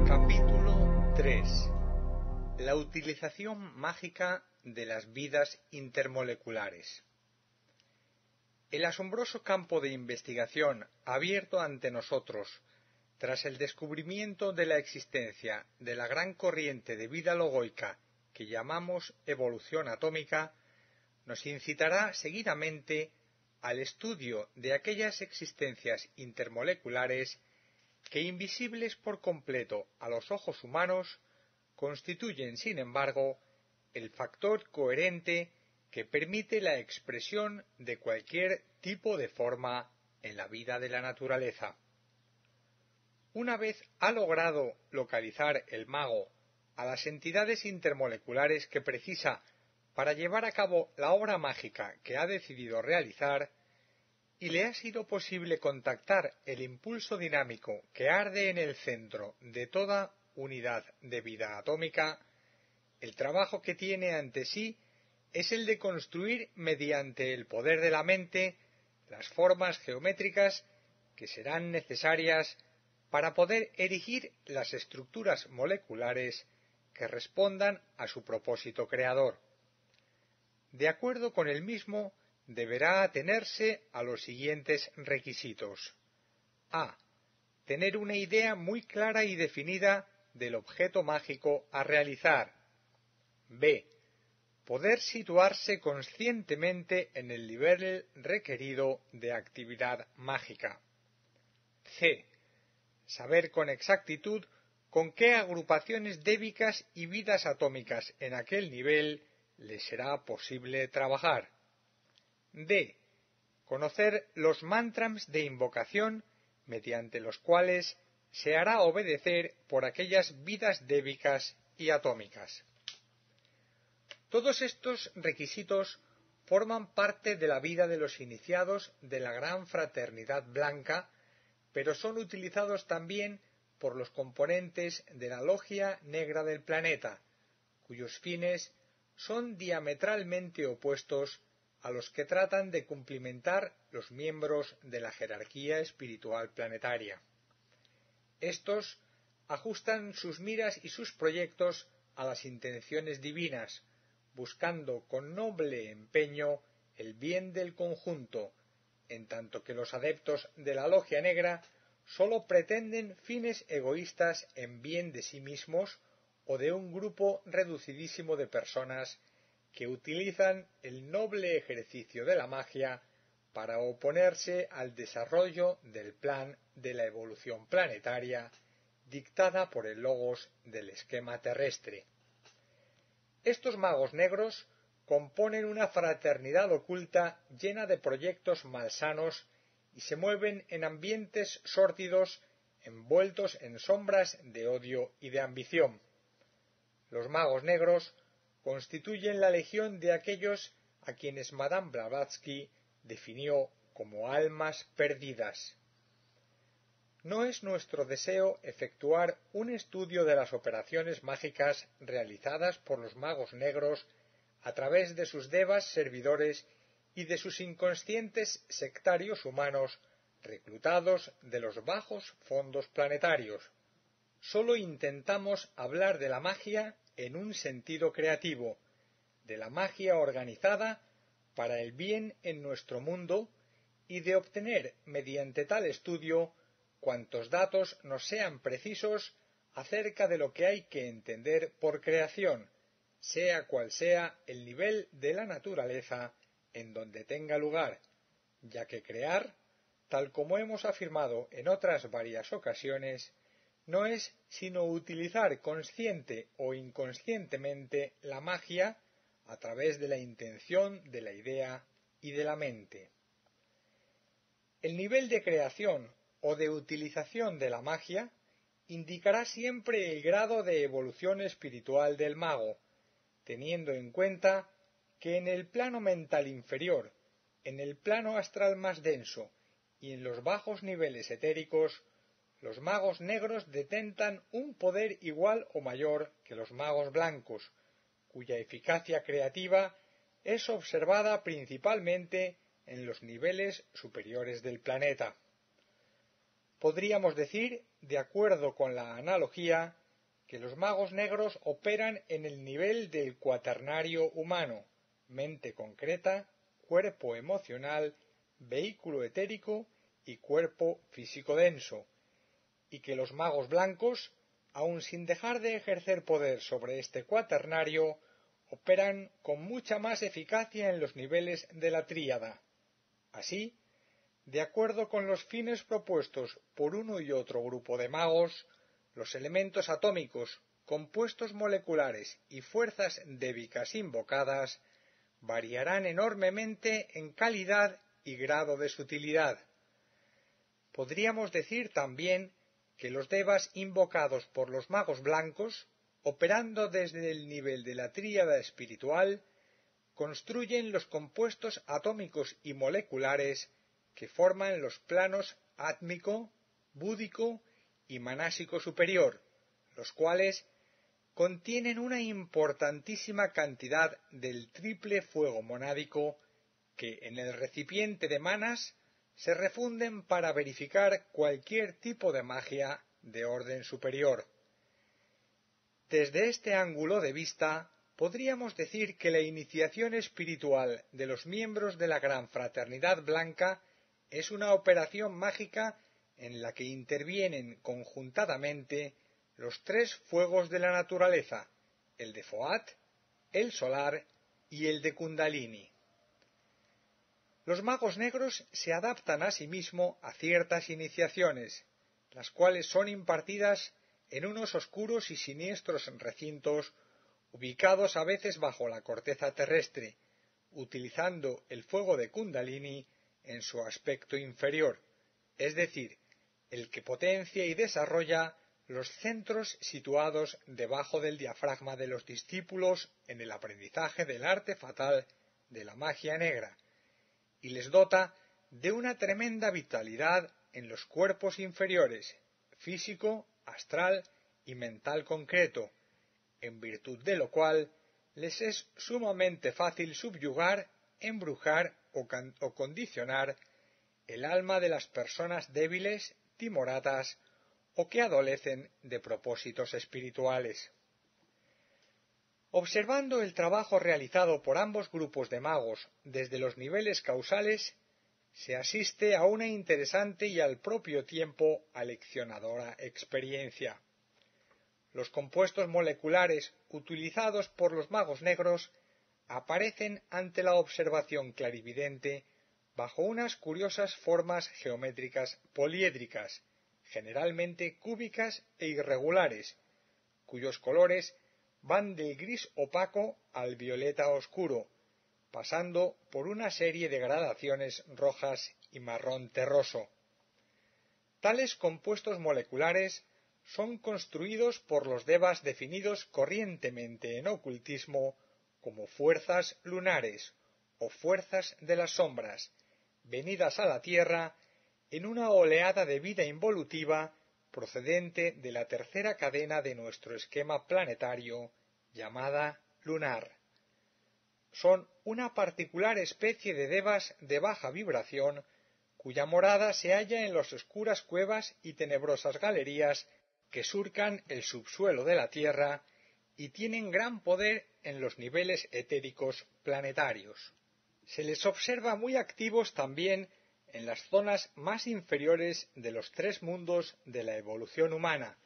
Capítulo 3. La utilización mágica de las vidas intermoleculares. El asombroso campo de investigación abierto ante nosotros tras el descubrimiento de la existencia de la gran corriente de vida logoica que llamamos evolución atómica nos incitará seguidamente al estudio de aquellas existencias intermoleculares que, invisibles por completo a los ojos humanos, constituyen, sin embargo, el factor coherente que permite la expresión de cualquier tipo de forma en la vida de la naturaleza. Una vez ha logrado localizar el mago a las entidades intermoleculares que precisa para llevar a cabo la obra mágica que ha decidido realizar, y le ha sido posible contactar el impulso dinámico que arde en el centro de toda unidad de vida atómica, el trabajo que tiene ante sí es el de construir mediante el poder de la mente las formas geométricas que serán necesarias para poder erigir las estructuras moleculares que respondan a su propósito creador. De acuerdo con el mismo, deberá atenerse a los siguientes requisitos. A. Tener una idea muy clara y definida del objeto mágico a realizar. B. Poder situarse conscientemente en el nivel requerido de actividad mágica. C. Saber con exactitud con qué agrupaciones débicas y vidas atómicas en aquel nivel le será posible trabajar. D. Conocer los mantras de invocación mediante los cuales se hará obedecer por aquellas vidas débicas y atómicas. Todos estos requisitos forman parte de la vida de los iniciados de la gran fraternidad blanca, pero son utilizados también por los componentes de la Logia Negra del planeta, cuyos fines son diametralmente opuestos a los que tratan de cumplimentar los miembros de la jerarquía espiritual planetaria. Estos ajustan sus miras y sus proyectos a las intenciones divinas, buscando con noble empeño el bien del conjunto, en tanto que los adeptos de la Logia Negra sólo pretenden fines egoístas en bien de sí mismos o de un grupo reducidísimo de personas que utilizan el noble ejercicio de la magia para oponerse al desarrollo del plan de la evolución planetaria dictada por el logos del esquema terrestre. Estos magos negros componen una fraternidad oculta llena de proyectos malsanos y se mueven en ambientes sórdidos envueltos en sombras de odio y de ambición. Los magos negros constituyen la legión de aquellos a quienes Madame Blavatsky definió como almas perdidas. No es nuestro deseo efectuar un estudio de las operaciones mágicas realizadas por los magos negros a través de sus devas servidores y de sus inconscientes sectarios humanos reclutados de los bajos fondos planetarios. Sólo intentamos hablar de la magia en un sentido creativo, de la magia organizada para el bien en nuestro mundo y de obtener mediante tal estudio cuantos datos nos sean precisos acerca de lo que hay que entender por creación, sea cual sea el nivel de la naturaleza en donde tenga lugar, ya que crear, tal como hemos afirmado en otras varias ocasiones, no es sino utilizar consciente o inconscientemente la magia a través de la intención de la idea y de la mente. El nivel de creación o de utilización de la magia indicará siempre el grado de evolución espiritual del mago, teniendo en cuenta que en el plano mental inferior, en el plano astral más denso y en los bajos niveles etéricos, los magos negros detentan un poder igual o mayor que los magos blancos, cuya eficacia creativa es observada principalmente en los niveles superiores del planeta. Podríamos decir, de acuerdo con la analogía, que los magos negros operan en el nivel del cuaternario humano, mente concreta, cuerpo emocional, vehículo etérico y cuerpo físico denso, y que los magos blancos, aun sin dejar de ejercer poder sobre este cuaternario, operan con mucha más eficacia en los niveles de la tríada. Así, de acuerdo con los fines propuestos por uno y otro grupo de magos, los elementos atómicos, compuestos moleculares y fuerzas débicas invocadas variarán enormemente en calidad y grado de sutilidad. Podríamos decir también que los devas invocados por los magos blancos, operando desde el nivel de la tríada espiritual, construyen los compuestos atómicos y moleculares que forman los planos átmico, búdico y manásico superior, los cuales contienen una importantísima cantidad del triple fuego monádico que en el recipiente de manas se refunden para verificar cualquier tipo de magia de orden superior. Desde este ángulo de vista, podríamos decir que la iniciación espiritual de los miembros de la Gran Fraternidad Blanca es una operación mágica en la que intervienen conjuntamente los tres fuegos de la naturaleza, el de Foat, el solar y el de Kundalini. Los magos negros se adaptan asimismo a ciertas iniciaciones, las cuales son impartidas en unos oscuros y siniestros recintos ubicados a veces bajo la corteza terrestre, utilizando el fuego de Kundalini en su aspecto inferior, es decir, el que potencia y desarrolla los centros situados debajo del diafragma de los discípulos en el aprendizaje del arte fatal de la magia negra, y les dota de una tremenda vitalidad en los cuerpos inferiores, físico, astral y mental concreto, en virtud de lo cual les es sumamente fácil subyugar, embrujar o condicionar el alma de las personas débiles, timoratas o que adolecen de propósitos espirituales. Observando el trabajo realizado por ambos grupos de magos desde los niveles causales, se asiste a una interesante y al propio tiempo aleccionadora experiencia. Los compuestos moleculares utilizados por los magos negros aparecen ante la observación clarividente bajo unas curiosas formas geométricas poliédricas, generalmente cúbicas e irregulares, cuyos colores van del gris opaco al violeta oscuro, pasando por una serie de gradaciones rojas y marrón terroso. Tales compuestos moleculares son construidos por los devas definidos corrientemente en ocultismo como fuerzas lunares o fuerzas de las sombras, venidas a la Tierra en una oleada de vida involutiva procedente de la tercera cadena de nuestro esquema planetario, llamada lunar. Son una particular especie de devas de baja vibración, cuya morada se halla en las oscuras cuevas y tenebrosas galerías que surcan el subsuelo de la Tierra y tienen gran poder en los niveles etéricos planetarios. Se les observa muy activos también en las zonas más inferiores de los tres mundos de la evolución humana,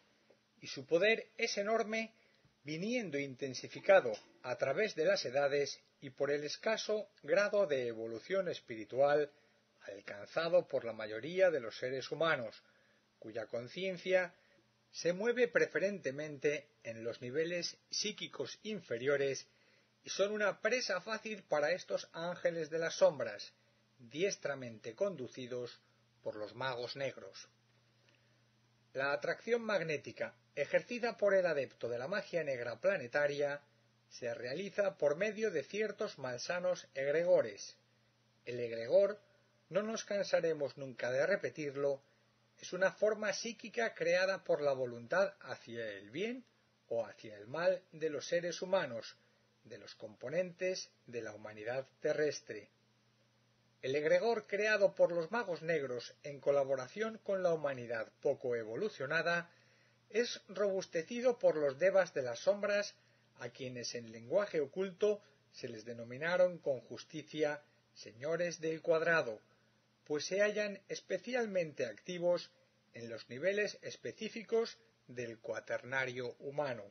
y su poder es enorme, viniendo intensificado a través de las edades y por el escaso grado de evolución espiritual alcanzado por la mayoría de los seres humanos, cuya conciencia se mueve preferentemente en los niveles psíquicos inferiores y son una presa fácil para estos ángeles de las sombras, diestramente conducidos por los magos negros. La atracción magnética ejercida por el adepto de la magia negra planetaria se realiza por medio de ciertos malsanos egregores. El egregor, no nos cansaremos nunca de repetirlo, es una forma psíquica creada por la voluntad hacia el bien o hacia el mal de los seres humanos, de los componentes de la humanidad terrestre. El egregor creado por los magos negros en colaboración con la humanidad poco evolucionada es robustecido por los devas de las sombras, a quienes en lenguaje oculto se les denominaron con justicia señores del cuadrado, pues se hallan especialmente activos en los niveles específicos del cuaternario humano.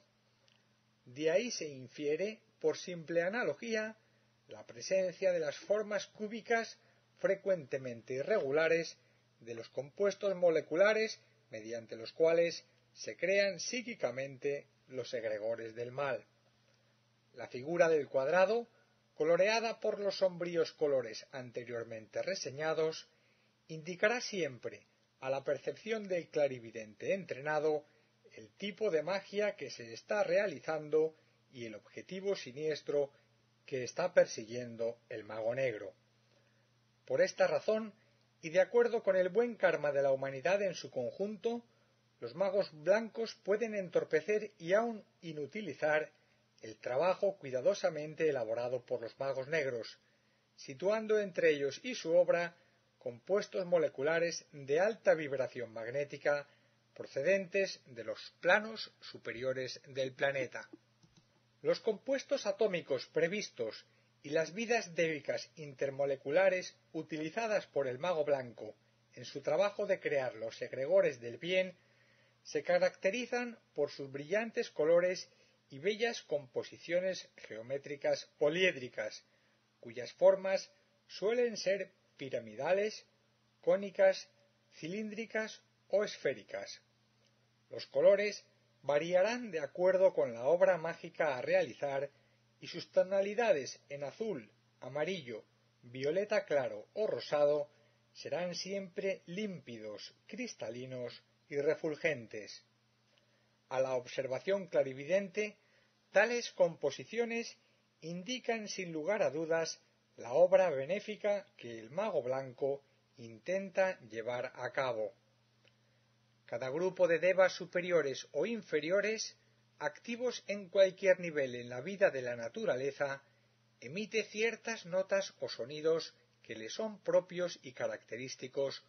De ahí se infiere, por simple analogía, la presencia de las formas cúbicas frecuentemente irregulares de los compuestos moleculares mediante los cuales se crean psíquicamente los egregores del mal. La figura del cuadrado, coloreada por los sombríos colores anteriormente reseñados, indicará siempre a la percepción del clarividente entrenado el tipo de magia que se está realizando y el objetivo siniestro que está persiguiendo el mago negro. Por esta razón, y de acuerdo con el buen karma de la humanidad en su conjunto, los magos blancos pueden entorpecer y aun inutilizar el trabajo cuidadosamente elaborado por los magos negros, situando entre ellos y su obra compuestos moleculares de alta vibración magnética procedentes de los planos superiores del planeta. Los compuestos atómicos previstos y las vidas débicas intermoleculares utilizadas por el mago blanco en su trabajo de crear los egregores del bien se caracterizan por sus brillantes colores y bellas composiciones geométricas poliédricas, cuyas formas suelen ser piramidales, cónicas, cilíndricas o esféricas. Los colores variarán de acuerdo con la obra mágica a realizar y sus tonalidades en azul, amarillo, violeta claro o rosado serán siempre límpidos, cristalinos y refulgentes. A la observación clarividente, tales composiciones indican sin lugar a dudas la obra benéfica que el mago blanco intenta llevar a cabo. Cada grupo de devas superiores o inferiores, activos en cualquier nivel en la vida de la naturaleza, emite ciertas notas o sonidos que le son propios y característicos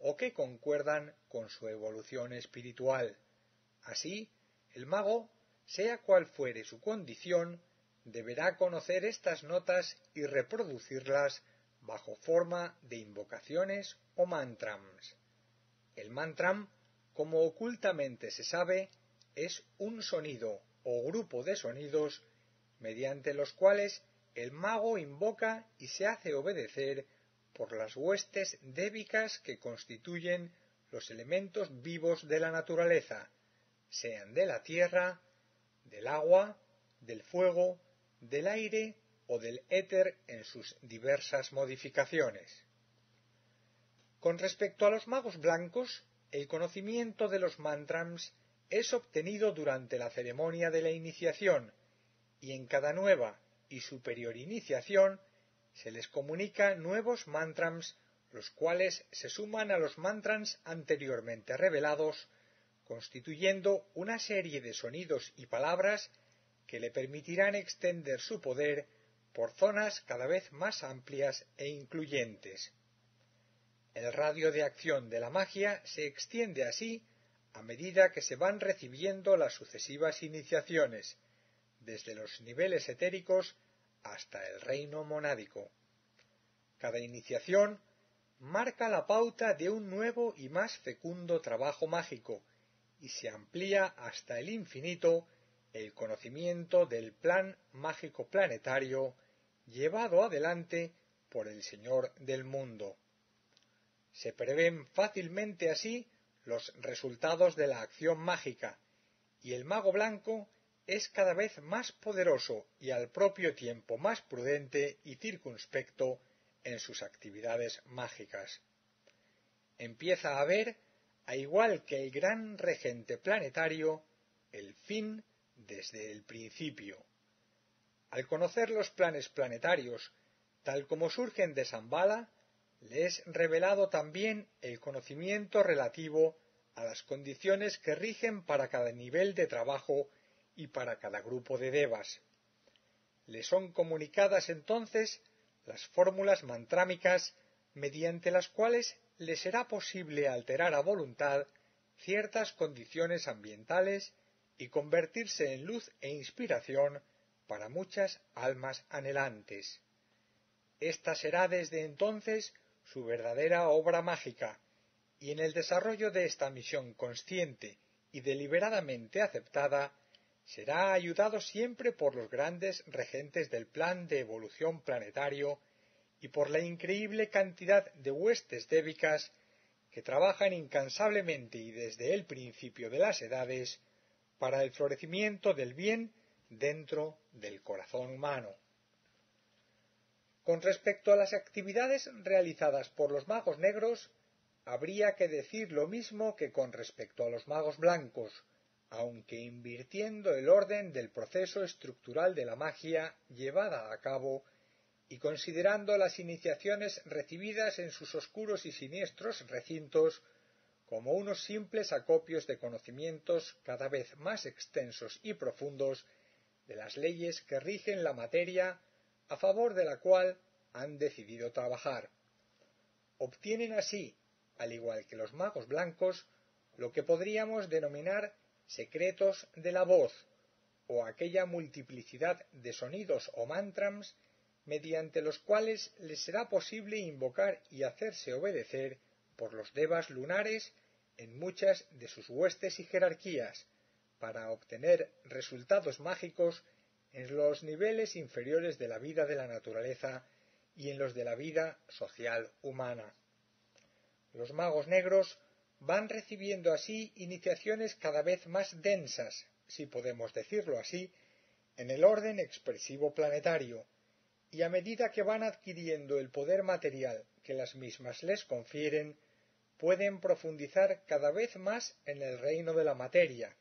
o que concuerdan con su evolución espiritual. Así, el mago, sea cual fuere su condición, deberá conocer estas notas y reproducirlas bajo forma de invocaciones o mantrams. El mantram, como ocultamente se sabe, es un sonido o grupo de sonidos mediante los cuales el mago invoca y se hace obedecer por las huestes débicas que constituyen los elementos vivos de la naturaleza, sean de la tierra, del agua, del fuego, del aire o del éter en sus diversas modificaciones. Con respecto a los magos blancos, el conocimiento de los mantrams es obtenido durante la ceremonia de la iniciación, y en cada nueva y superior iniciación se les comunica nuevos mantrams, los cuales se suman a los mantrams anteriormente revelados, constituyendo una serie de sonidos y palabras que le permitirán extender su poder por zonas cada vez más amplias e incluyentes. El radio de acción de la magia se extiende así a medida que se van recibiendo las sucesivas iniciaciones, desde los niveles etéricos hasta el reino monádico. Cada iniciación marca la pauta de un nuevo y más fecundo trabajo mágico, y se amplía hasta el infinito el conocimiento del plan mágico planetario llevado adelante por el Señor del mundo. Se prevén fácilmente así los resultados de la acción mágica, y el mago blanco es cada vez más poderoso y al propio tiempo más prudente y circunspecto en sus actividades mágicas. Empieza a ver, a igual que el gran regente planetario, el fin desde el principio. Al conocer los planes planetarios, tal como surgen de Shambhala, le es revelado también el conocimiento relativo a las condiciones que rigen para cada nivel de trabajo y para cada grupo de devas. Le son comunicadas entonces las fórmulas mantrámicas mediante las cuales le será posible alterar a voluntad ciertas condiciones ambientales y convertirse en luz e inspiración para muchas almas anhelantes. Esta será desde entonces su verdadera obra mágica, y en el desarrollo de esta misión consciente y deliberadamente aceptada, será ayudado siempre por los grandes regentes del plan de evolución planetario y por la increíble cantidad de huestes débicas que trabajan incansablemente y desde el principio de las edades para el florecimiento del bien dentro del corazón humano. Con respecto a las actividades realizadas por los magos negros, habría que decir lo mismo que con respecto a los magos blancos, aunque invirtiendo el orden del proceso estructural de la magia llevada a cabo y considerando las iniciaciones recibidas en sus oscuros y siniestros recintos como unos simples acopios de conocimientos cada vez más extensos y profundos de las leyes que rigen la materia a favor de la cual han decidido trabajar. Obtienen así, al igual que los magos blancos, lo que podríamos denominar secretos de la voz, o aquella multiplicidad de sonidos o mantrams mediante los cuales les será posible invocar y hacerse obedecer por los devas lunares en muchas de sus huestes y jerarquías, para obtener resultados mágicos en los niveles inferiores de la vida de la naturaleza y en los de la vida social humana. Los magos negros van recibiendo así iniciaciones cada vez más densas, si podemos decirlo así, en el orden expresivo planetario, y a medida que van adquiriendo el poder material que las mismas les confieren, pueden profundizar cada vez más en el reino de la materia,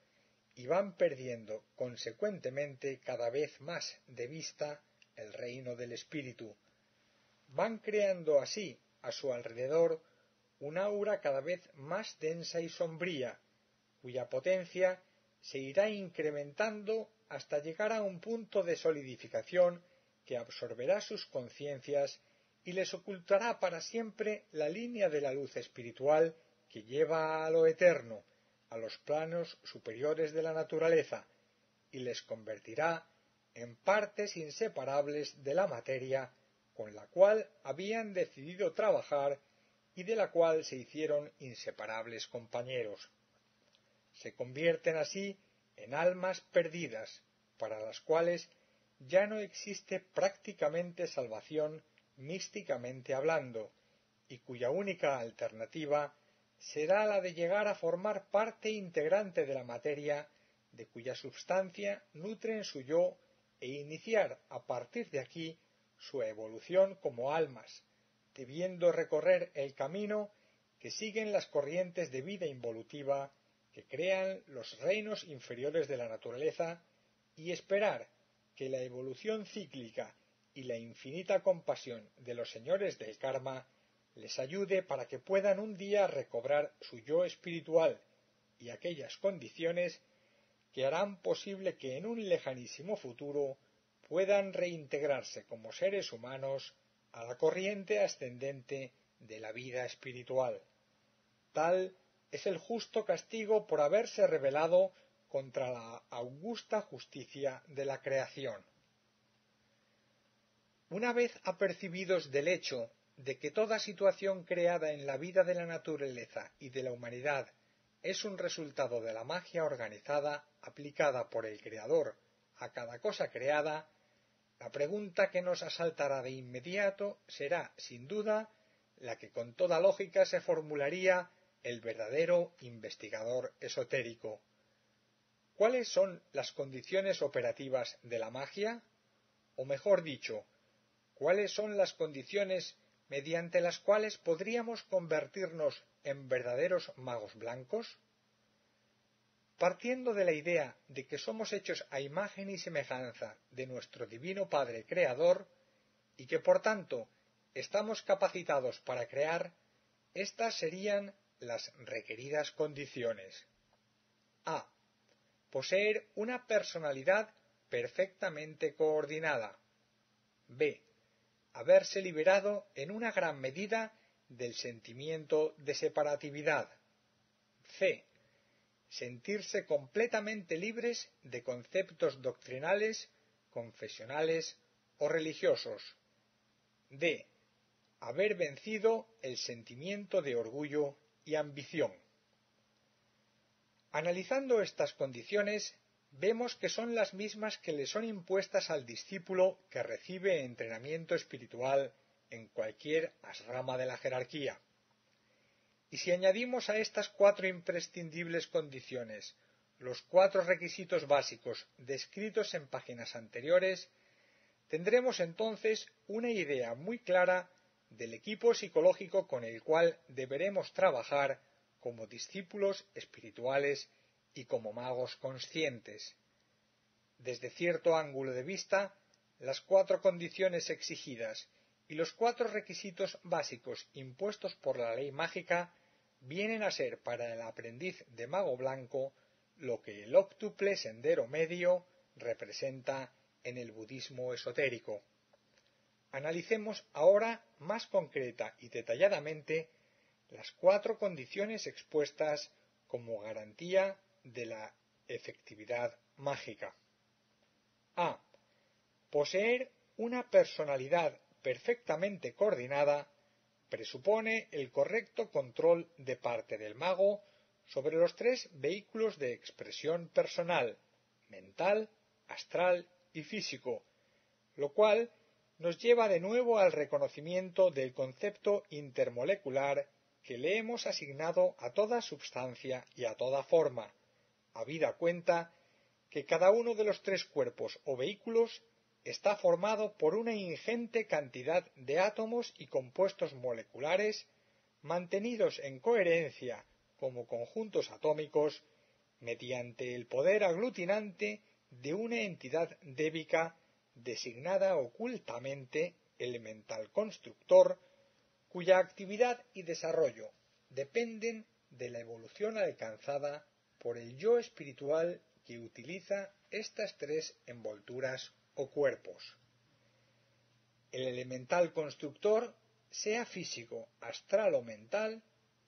y van perdiendo consecuentemente cada vez más de vista el reino del espíritu. Van creando así a su alrededor un aura cada vez más densa y sombría, cuya potencia se irá incrementando hasta llegar a un punto de solidificación que absorberá sus conciencias y les ocultará para siempre la línea de la luz espiritual que lleva a lo eterno, a los planos superiores de la naturaleza, y les convertirá en partes inseparables de la materia con la cual habían decidido trabajar y de la cual se hicieron inseparables compañeros. Se convierten así en almas perdidas, para las cuales ya no existe prácticamente salvación místicamente hablando, y cuya única alternativa será la de llegar a formar parte integrante de la materia de cuya substancia nutren su yo e iniciar a partir de aquí su evolución como almas, debiendo recorrer el camino que siguen las corrientes de vida involutiva que crean los reinos inferiores de la naturaleza y esperar que la evolución cíclica y la infinita compasión de los señores del karma les ayude para que puedan un día recobrar su yo espiritual y aquellas condiciones que harán posible que en un lejanísimo futuro puedan reintegrarse como seres humanos a la corriente ascendente de la vida espiritual. Tal es el justo castigo por haberse rebelado contra la augusta justicia de la creación. Una vez apercibidos del hecho de que toda situación creada en la vida de la naturaleza y de la humanidad es un resultado de la magia organizada aplicada por el Creador a cada cosa creada, la pregunta que nos asaltará de inmediato será, sin duda, la que con toda lógica se formularía el verdadero investigador esotérico. ¿Cuáles son las condiciones operativas de la magia? O mejor dicho, ¿cuáles son las condiciones mediante las cuales podríamos convertirnos en verdaderos magos blancos? partiendo de la idea de que somos hechos a imagen y semejanza de nuestro Divino Padre Creador y que por tanto estamos capacitados para crear, estas serían las requeridas condiciones. A. Poseer una personalidad perfectamente coordinada. B. Haberse liberado en una gran medida del sentimiento de separatividad. C. Sentirse completamente libres de conceptos doctrinales, confesionales o religiosos. D. Haber vencido el sentimiento de orgullo y ambición. Analizando estas condiciones, vemos que son las mismas que le son impuestas al discípulo que recibe entrenamiento espiritual en cualquier asrama de la jerarquía. Y si añadimos a estas 4 imprescindibles condiciones los 4 requisitos básicos descritos en páginas anteriores, tendremos entonces una idea muy clara del equipo psicológico con el cual deberemos trabajar como discípulos espirituales y como magos conscientes. Desde cierto ángulo de vista, las 4 condiciones exigidas y los 4 requisitos básicos impuestos por la ley mágica vienen a ser para el aprendiz de mago blanco lo que el óctuple sendero medio representa en el budismo esotérico. Analicemos ahora más concreta y detalladamente las 4 condiciones expuestas como garantía de la efectividad mágica. A. Poseer una personalidad perfectamente coordinada presupone el correcto control de parte del mago sobre los 3 vehículos de expresión personal, mental, astral y físico, lo cual nos lleva de nuevo al reconocimiento del concepto intermolecular que le hemos asignado a toda substancia y a toda forma, habida cuenta que cada uno de los 3 cuerpos o vehículos está formado por una ingente cantidad de átomos y compuestos moleculares mantenidos en coherencia como conjuntos atómicos mediante el poder aglutinante de una entidad débica designada ocultamente elemental constructor, cuya actividad y desarrollo dependen de la evolución alcanzada por el yo espiritual que utiliza estas 3 envolturas o cuerpos. El elemental constructor, sea físico, astral o mental,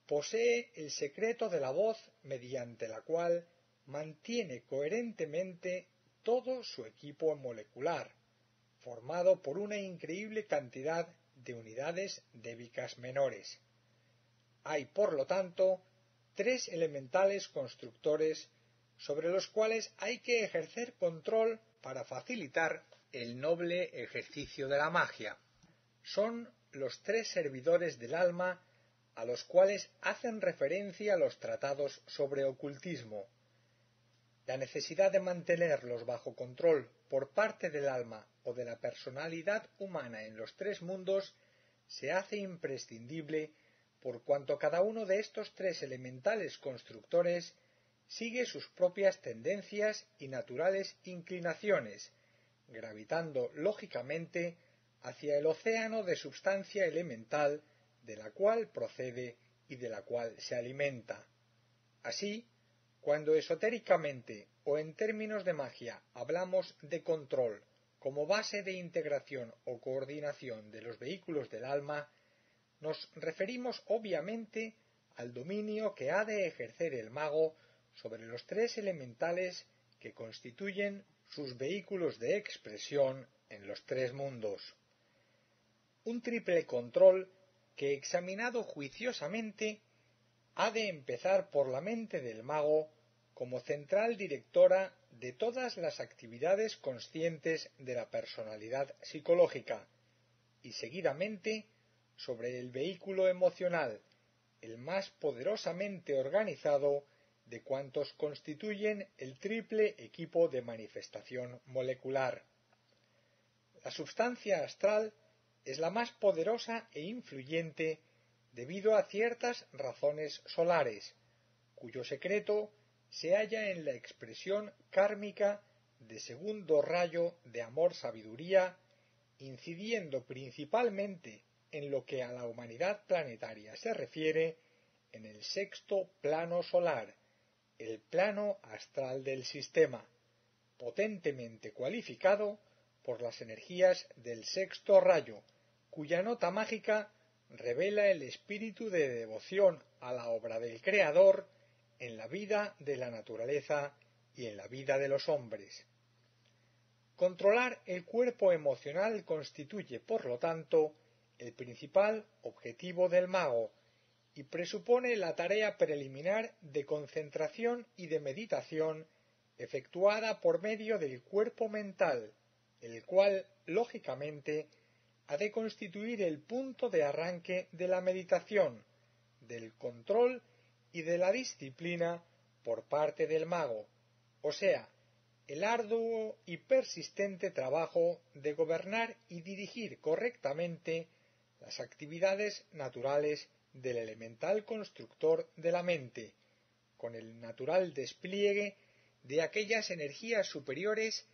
posee el secreto de la voz mediante la cual mantiene coherentemente todo su equipo molecular, formado por una increíble cantidad de unidades débicas menores. Hay, por lo tanto, 3 elementales constructores sobre los cuales hay que ejercer control para facilitar el noble ejercicio de la magia. Son los 3 servidores del alma a los cuales hacen referencia los tratados sobre ocultismo. La necesidad de mantenerlos bajo control por parte del alma o de la personalidad humana en los 3 mundos se hace imprescindible por cuanto cada uno de estos 3 elementales constructores sigue sus propias tendencias y naturales inclinaciones, gravitando lógicamente hacia el océano de substancia elemental de la cual procede y de la cual se alimenta. Así, cuando esotéricamente o en términos de magia hablamos de control como base de integración o coordinación de los vehículos del alma, nos referimos obviamente al dominio que ha de ejercer el mago sobre los 3 elementales que constituyen sus vehículos de expresión en los 3 mundos. Un triple control que, examinado juiciosamente, ha de empezar por la mente del mago como central directora de todas las actividades conscientes de la personalidad psicológica y seguidamente sobre el vehículo emocional, el más poderosamente organizado de cuantos constituyen el triple equipo de manifestación molecular. La substancia astral es la más poderosa e influyente debido a ciertas razones solares, cuyo secreto se halla en la expresión kármica de segundo rayo de amor-sabiduría, incidiendo principalmente en lo que a la humanidad planetaria se refiere en el sexto plano solar, el plano astral del sistema, potentemente cualificado por las energías del sexto rayo, cuya nota mágica revela el espíritu de devoción a la obra del Creador en la vida de la naturaleza y en la vida de los hombres. Controlar el cuerpo emocional constituye, por lo tanto, el principal objetivo del mago y presupone la tarea preliminar de concentración y de meditación efectuada por medio del cuerpo mental, el cual, lógicamente, ha de constituir el punto de arranque de la meditación, del control y de la disciplina por parte del mago, o sea, el arduo y persistente trabajo de gobernar y dirigir correctamente las actividades naturales del elemental constructor de la mente, con el natural despliegue de aquellas energías superiores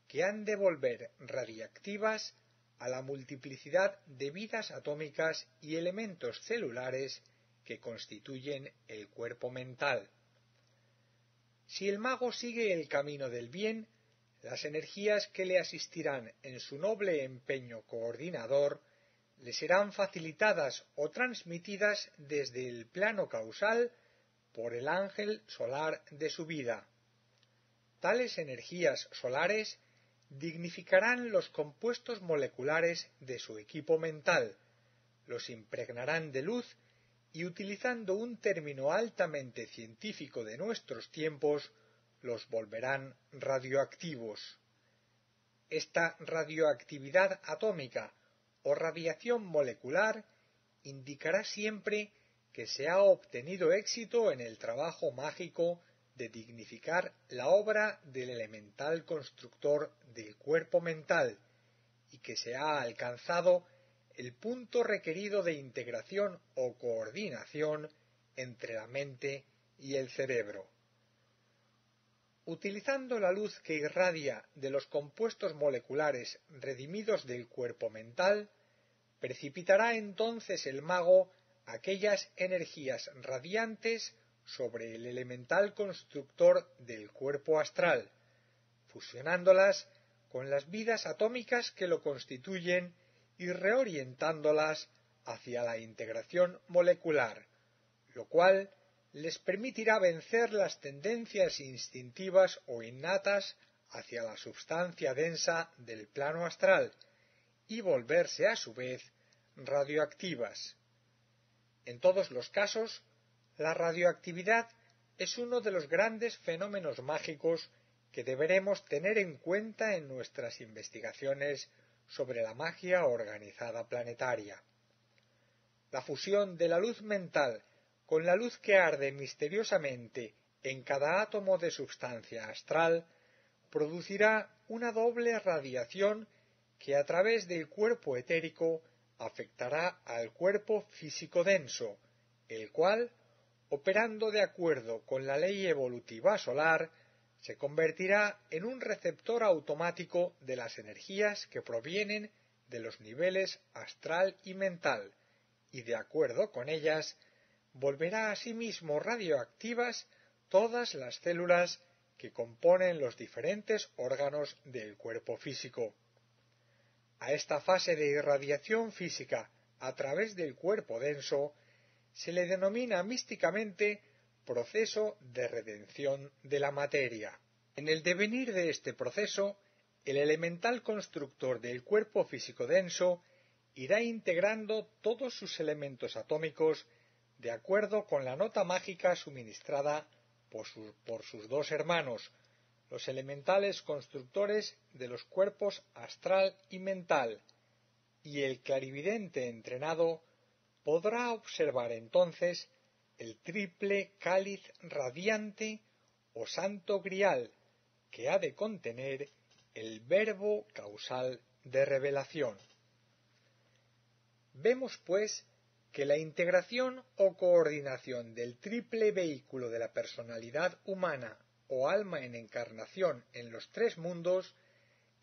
que han de volver radiactivas a la multiplicidad de vidas atómicas y elementos celulares que constituyen el cuerpo mental. Si el mago sigue el camino del bien, las energías que le asistirán en su noble empeño coordinador le serán facilitadas o transmitidas desde el plano causal por el ángel solar de su vida. Tales energías solares dignificarán los compuestos moleculares de su equipo mental, los impregnarán de luz y, utilizando un término altamente científico de nuestros tiempos, los volverán radioactivos. Esta radioactividad atómica o radiación molecular indicará siempre que se ha obtenido éxito en el trabajo mágico de dignificar la obra del elemental constructor del cuerpo mental y que se ha alcanzado el punto requerido de integración o coordinación entre la mente y el cerebro. Utilizando la luz que irradia de los compuestos moleculares redimidos del cuerpo mental, precipitará entonces el mago aquellas energías radiantes sobre el elemental constructor del cuerpo astral, fusionándolas con las vidas atómicas que lo constituyen y reorientándolas hacia la integración molecular, lo cual les permitirá vencer las tendencias instintivas o innatas hacia la substancia densa del plano astral y volverse a su vez radioactivas. En todos los casos, la radioactividad es uno de los grandes fenómenos mágicos que deberemos tener en cuenta en nuestras investigaciones sobre la magia organizada planetaria. La fusión de la luz mental con la luz que arde misteriosamente en cada átomo de substancia astral producirá una doble radiación que a través del cuerpo etérico afectará al cuerpo físico denso, el cual, operando de acuerdo con la ley evolutiva solar, se convertirá en un receptor automático de las energías que provienen de los niveles astral y mental, y de acuerdo con ellas, volverá asimismo radioactivas todas las células que componen los diferentes órganos del cuerpo físico. A esta fase de irradiación física a través del cuerpo denso se le denomina místicamente proceso de redención de la materia. En el devenir de este proceso, el elemental constructor del cuerpo físico denso irá integrando todos sus elementos atómicos de acuerdo con la nota mágica suministrada por sus dos hermanos, los elementales constructores de los cuerpos astral y mental, y el clarividente entrenado podrá observar entonces el triple cáliz radiante o santo grial que ha de contener el verbo causal de revelación. Vemos, pues, que la integración o coordinación del triple vehículo de la personalidad humana o alma en encarnación en los tres mundos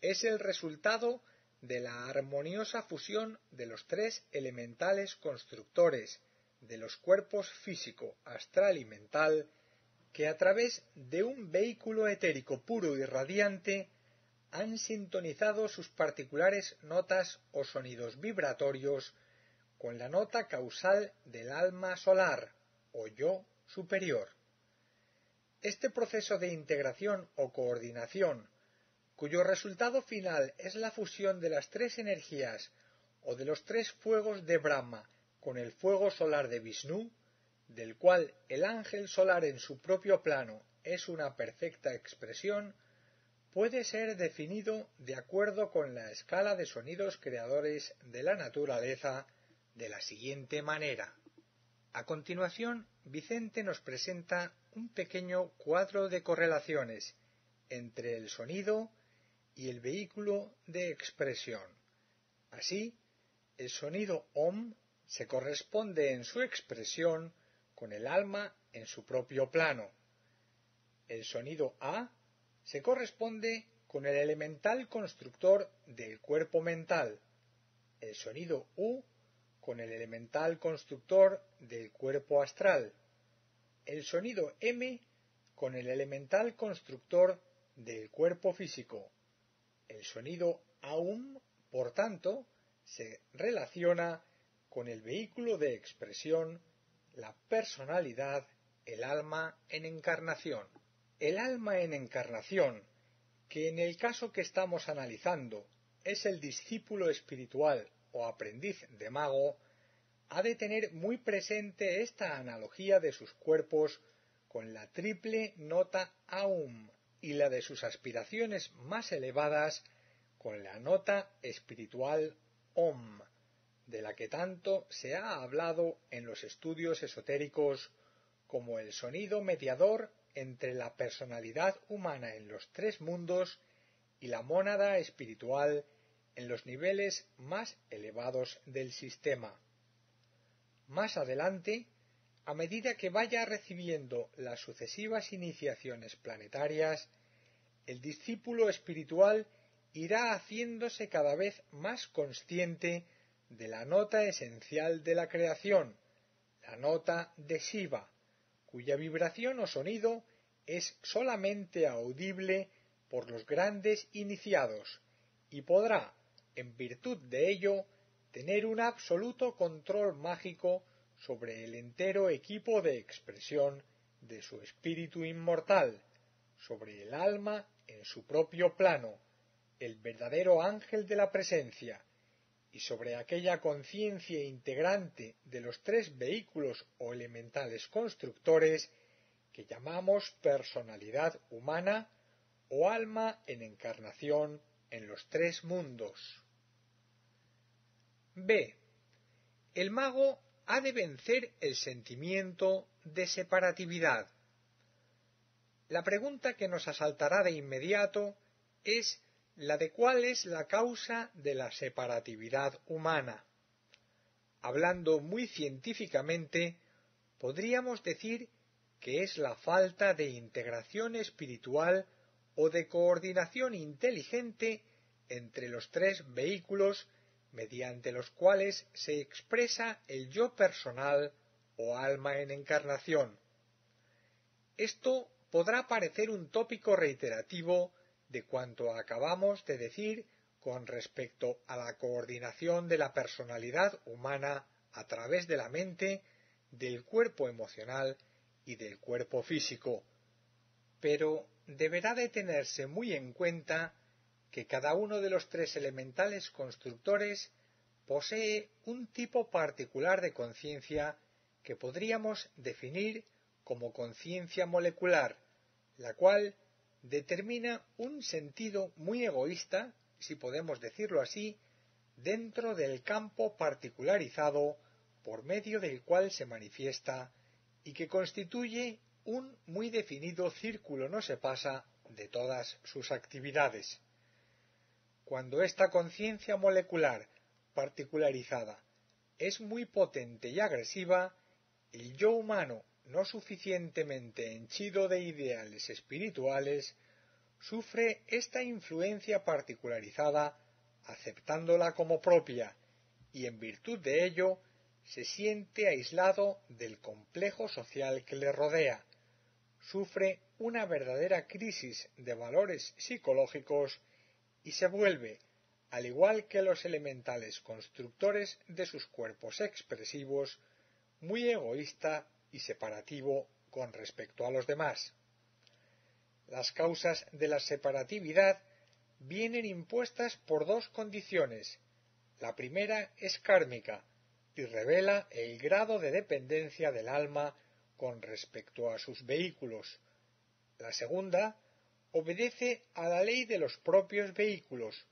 es el resultado de la armoniosa fusión de los tres elementales constructores de los cuerpos físico, astral y mental, que a través de un vehículo etérico puro y radiante han sintonizado sus particulares notas o sonidos vibratorios con la nota causal del alma solar o yo superior. Este proceso de integración o coordinación, cuyo resultado final es la fusión de las tres energías o de los tres fuegos de Brahma con el fuego solar de Visnú, del cual el ángel solar en su propio plano es una perfecta expresión, puede ser definido de acuerdo con la escala de sonidos creadores de la naturaleza de la siguiente manera. A continuación, Vicente nos presenta un pequeño cuadro de correlaciones entre el sonido y el vehículo de expresión. Así, el sonido OM se corresponde en su expresión con el alma en su propio plano. El sonido A se corresponde con el elemental constructor del cuerpo mental. El sonido U con el elemental constructor del cuerpo astral. El sonido M con el elemental constructor del cuerpo físico. El sonido AUM, por tanto, se relaciona con el vehículo de expresión, la personalidad, el alma en encarnación. El alma en encarnación, que en el caso que estamos analizando es el discípulo espiritual o aprendiz de mago, ha de tener muy presente esta analogía de sus cuerpos con la triple nota Aum y la de sus aspiraciones más elevadas con la nota espiritual Om, de la que tanto se ha hablado en los estudios esotéricos como el sonido mediador entre la personalidad humana en los tres mundos y la mónada espiritual en los niveles más elevados del sistema. Más adelante, a medida que vaya recibiendo las sucesivas iniciaciones planetarias, el discípulo espiritual irá haciéndose cada vez más consciente de la nota esencial de la creación, la nota de Shiva, cuya vibración o sonido es solamente audible por los grandes iniciados, y podrá, en virtud de ello, tener un absoluto control mágico sobre el entero equipo de expresión de su espíritu inmortal, sobre el alma en su propio plano, el verdadero ángel de la presencia, y sobre aquella conciencia integrante de los tres vehículos o elementales constructores que llamamos personalidad humana o alma en encarnación en los tres mundos. B. El mago ha de vencer el sentimiento de separatividad. La pregunta que nos asaltará de inmediato es la de cuál es la causa de la separatividad humana. Hablando muy científicamente, podríamos decir que es la falta de integración espiritual o de coordinación inteligente entre los tres vehículos mediante los cuales se expresa el yo personal o alma en encarnación. Esto podrá parecer un tópico reiterativo de cuanto acabamos de decir con respecto a la coordinación de la personalidad humana a través de la mente, del cuerpo emocional y del cuerpo físico, pero deberá de tenerse muy en cuenta que cada uno de los tres elementales constructores posee un tipo particular de conciencia que podríamos definir como conciencia molecular, la cual determina un sentido muy egoísta, si podemos decirlo así, dentro del campo particularizado por medio del cual se manifiesta y que constituye un muy definido círculo no se pasa de todas sus actividades. Cuando esta conciencia molecular particularizada es muy potente y agresiva, el yo humano no suficientemente henchido de ideales espirituales sufre esta influencia particularizada aceptándola como propia y en virtud de ello se siente aislado del complejo social que le rodea, sufre una verdadera crisis de valores psicológicos y se vuelve, al igual que los elementales constructores de sus cuerpos expresivos, muy egoísta y separativo con respecto a los demás. Las causas de la separatividad vienen impuestas por dos condiciones. La primera es kármica y revela el grado de dependencia del alma con respecto a sus vehículos. La segunda obedece a la ley de los propios vehículos,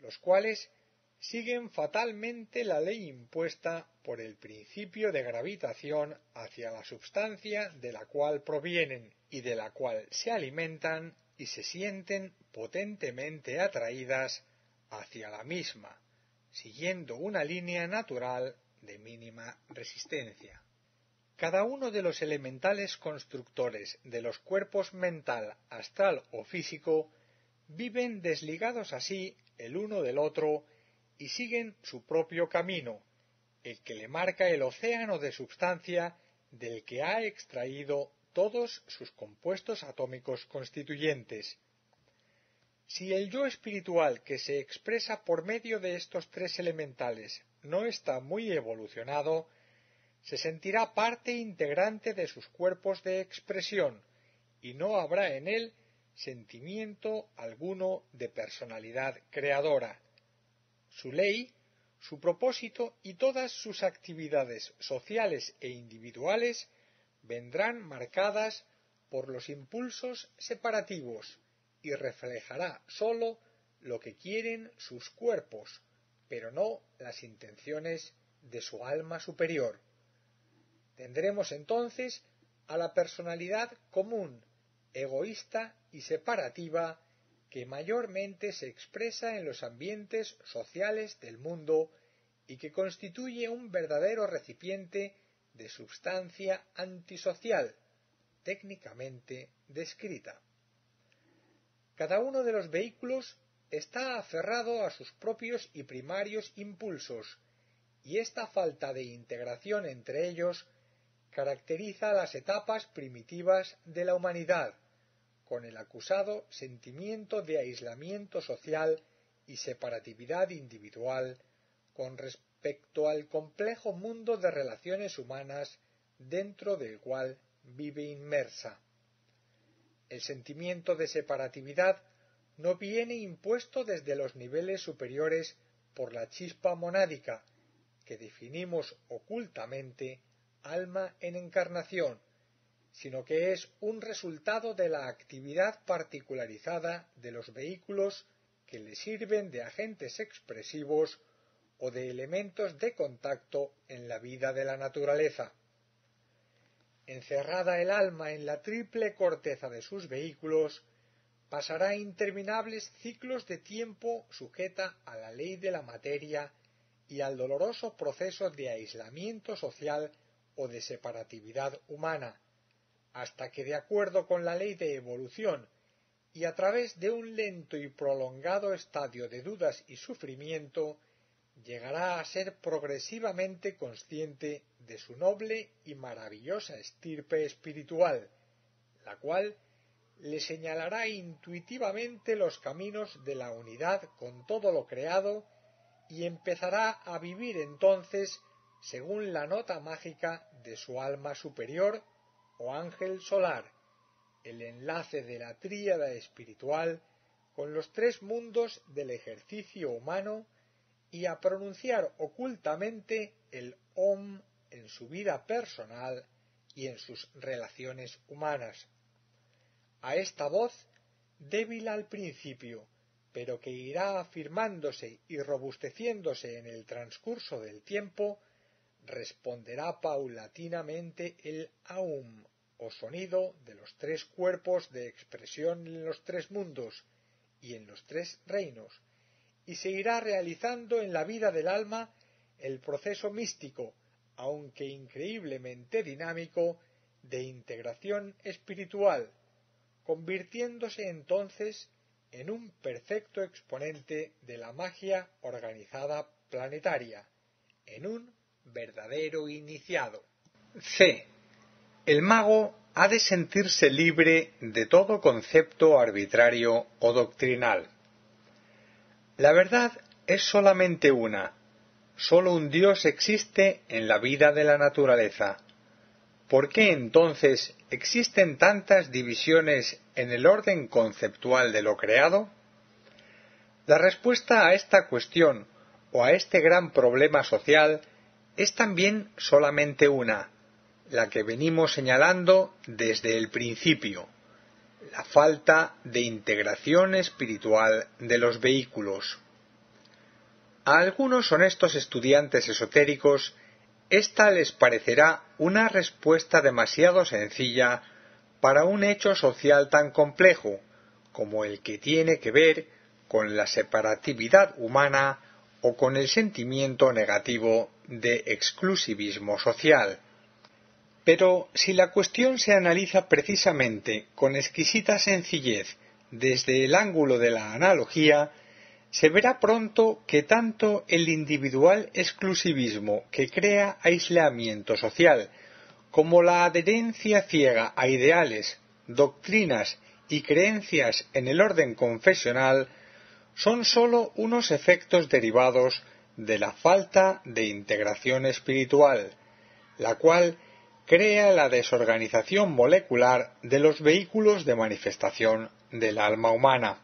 los cuales siguen fatalmente la ley impuesta por el principio de gravitación hacia la substancia de la cual provienen y de la cual se alimentan y se sienten potentemente atraídas hacia la misma, siguiendo una línea natural de mínima resistencia. Cada uno de los elementales constructores de los cuerpos mental, astral o físico viven desligados así el uno del otro y siguen su propio camino, el que le marca el océano de substancia del que ha extraído todos sus compuestos atómicos constituyentes. Si el yo espiritual que se expresa por medio de estos tres elementales no está muy evolucionado, se sentirá parte integrante de sus cuerpos de expresión y no habrá en él sentimiento alguno de personalidad creadora. Su ley, su propósito y todas sus actividades sociales e individuales vendrán marcadas por los impulsos separativos y reflejará sólo lo que quieren sus cuerpos, pero no las intenciones de su alma superior. Tendremos entonces a la personalidad común, egoísta y separativa que mayormente se expresa en los ambientes sociales del mundo y que constituye un verdadero recipiente de substancia antisocial, técnicamente descrita. Cada uno de los vehículos está aferrado a sus propios y primarios impulsos, y esta falta de integración entre ellos caracteriza las etapas primitivas de la humanidad, con el acusado sentimiento de aislamiento social y separatividad individual con respecto al complejo mundo de relaciones humanas dentro del cual vive inmersa. El sentimiento de separatividad no viene impuesto desde los niveles superiores por la chispa monádica, que definimos ocultamente alma en encarnación, sino que es un resultado de la actividad particularizada de los vehículos que le sirven de agentes expresivos o de elementos de contacto en la vida de la naturaleza. Encerrada el alma en la triple corteza de sus vehículos, pasará interminables ciclos de tiempo sujeta a la ley de la materia y al doloroso proceso de aislamiento social o de separatividad humana, hasta que de acuerdo con la ley de evolución y a través de un lento y prolongado estadio de dudas y sufrimiento, llegará a ser progresivamente consciente de su noble y maravillosa estirpe espiritual, la cual le señalará intuitivamente los caminos de la unidad con todo lo creado y empezará a vivir entonces según la nota mágica de su alma superior o ángel solar, el enlace de la tríada espiritual con los tres mundos del ejercicio humano y a pronunciar ocultamente el Om en su vida personal y en sus relaciones humanas. A esta voz, débil al principio, pero que irá afirmándose y robusteciéndose en el transcurso del tiempo, responderá paulatinamente el Aum, o sonido de los tres cuerpos de expresión en los tres mundos y en los tres reinos, y se irá realizando en la vida del alma el proceso místico, aunque increíblemente dinámico, de integración espiritual, convirtiéndose entonces en un perfecto exponente de la magia organizada planetaria, en un verdadero iniciado. C. El mago ha de sentirse libre de todo concepto arbitrario o doctrinal. La verdad es solamente una. Solo un Dios existe en la vida de la naturaleza. ¿Por qué entonces existen tantas divisiones en el orden conceptual de lo creado? La respuesta a esta cuestión o a este gran problema social es también solamente una, la que venimos señalando desde el principio: la falta de integración espiritual de los vehículos. A algunos honestos estudiantes esotéricos esta les parecerá una respuesta demasiado sencilla para un hecho social tan complejo como el que tiene que ver con la separatividad humana o con el sentimiento negativo de exclusivismo social. Pero si la cuestión se analiza precisamente con exquisita sencillez desde el ángulo de la analogía, se verá pronto que tanto el individual exclusivismo que crea aislamiento social, como la adherencia ciega a ideales, doctrinas y creencias en el orden confesional son sólo unos efectos derivados de la falta de integración espiritual, la cual crea la desorganización molecular de los vehículos de manifestación del alma humana.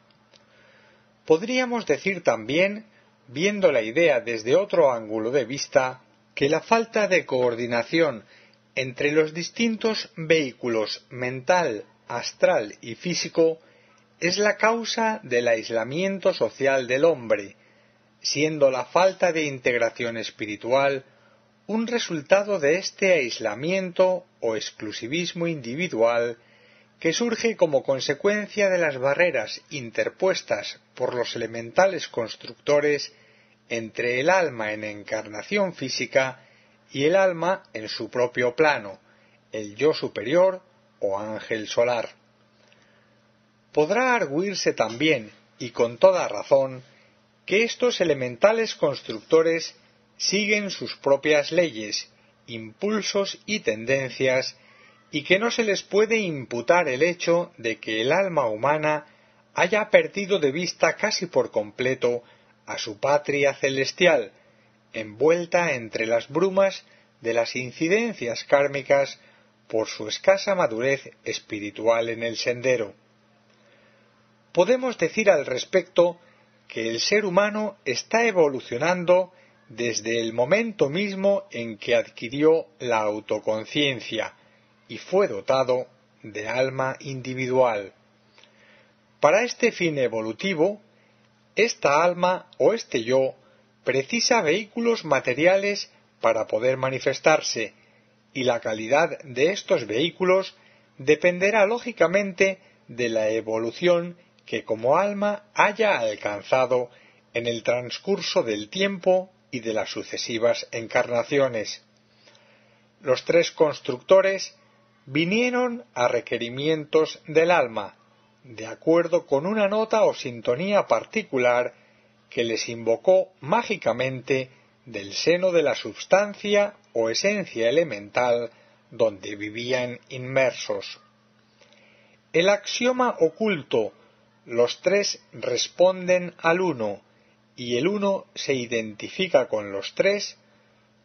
Podríamos decir también, viendo la idea desde otro ángulo de vista, que la falta de coordinación entre los distintos vehículos mental, astral y físico es la causa del aislamiento social del hombre, siendo la falta de integración espiritual un resultado de este aislamiento o exclusivismo individual que surge como consecuencia de las barreras interpuestas por los elementales constructores entre el alma en encarnación física y el alma en su propio plano, el yo superior o ángel solar. Podrá arguirse también, y con toda razón, que estos elementales constructores siguen sus propias leyes, impulsos y tendencias, y que no se les puede imputar el hecho de que el alma humana haya perdido de vista casi por completo a su patria celestial, envuelta entre las brumas de las incidencias kármicas por su escasa madurez espiritual en el sendero. Podemos decir al respecto que el ser humano está evolucionando desde el momento mismo en que adquirió la autoconciencia y fue dotado de alma individual. Para este fin evolutivo, esta alma o este yo precisa vehículos materiales para poder manifestarse, y la calidad de estos vehículos dependerá lógicamente de la evolución que como alma haya alcanzado en el transcurso del tiempo y de las sucesivas encarnaciones. Los tres constructores vinieron a requerimientos del alma, de acuerdo con una nota o sintonía particular que les invocó mágicamente del seno de la substancia o esencia elemental donde vivían inmersos. El axioma oculto "los tres responden al uno" y el uno se identifica con los tres,